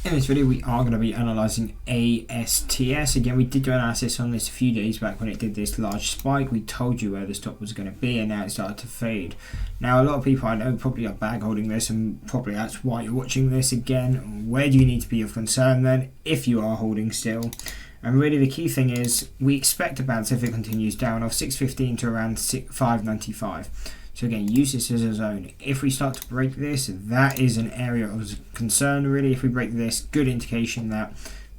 In this video we are going to be analysing ASTS. Again, we did do analysis on this a few days back when it did this large spike. We told you where the stop was going to be and now it started to fade. Now a lot of people I know probably are bag holding this, and probably that's why you're watching this. Again, where do you need to be of concern then if you are holding still? And really the key thing is we expect a bounce if it continues down off 615 to around 595. So again, use this as a zone. If we start to break this, that is an area of concern really. If we break this, good indication that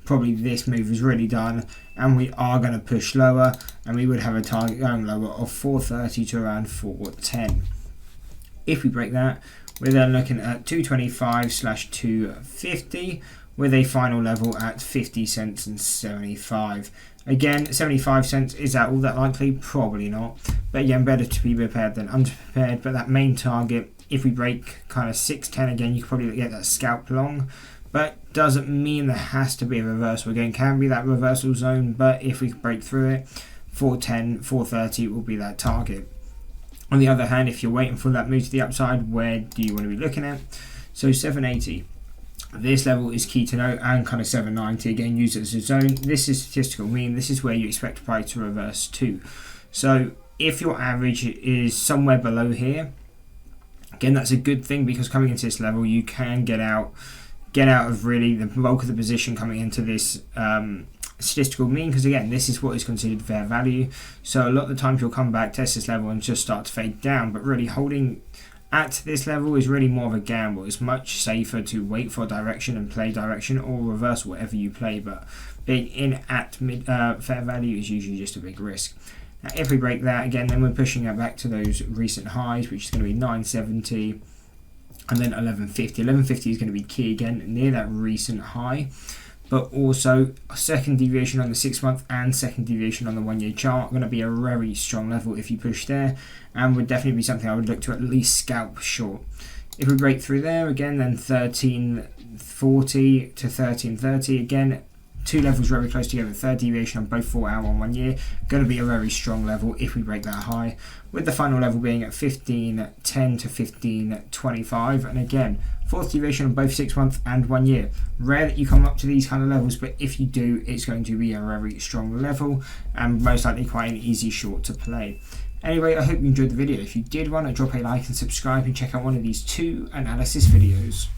probably this move is really done and we are going to push lower, and we would have a target going lower of 430 to around 410. If we break that, we're then looking at 225/250 with a final level at 50 cents and 75. Again, 75 cents, is that all that likely? Probably not. But again, better to be prepared than unprepared. But that main target, if we break kind of 610 again, you could probably get that scalp long. But doesn't mean there has to be a reversal. Again, can be that reversal zone, but if we break through it, 410, 430 will be that target. On the other hand, if you're waiting for that move to the upside, where do you want to be looking at? So 780. This level is key to note, and kind of 790 again, use it as a zone. This is statistical mean. This is where you expect price to reverse to. So if your average is somewhere below here, again that's a good thing, because coming into this level you can get out of really the bulk of the position coming into this statistical mean, because again this is what is considered fair value. So a lot of the times you'll come back, test this level and just start to fade down, but really holding at this level is really more of a gamble. It's much safer to wait for direction and play direction, or reverse whatever you play, but being in at fair value is usually just a big risk. Now if we break that again, then we're pushing it back to those recent highs, which is going to be 970 and then 1150. 1150 is going to be key again, near that recent high, but also a second deviation on the 6 month and second deviation on the 1 year chart. Going to be a very strong level if you push there, and would definitely be something I would look to at least scalp short. If we break through there again, then 1340 to 1330 again, two levels very close together, third deviation on both 4 hour and 1 year. Going to be a very strong level if we break that high, with the final level being at 1510 to 1525, and again fourth deviation on both 6 month and 1 year. Rare that you come up to these kind of levels, but if you do, it's going to be a very strong level and most likely quite an easy short to play. Anyway, I hope you enjoyed the video. If you did want to, drop a like and subscribe and check out one of these two analysis videos.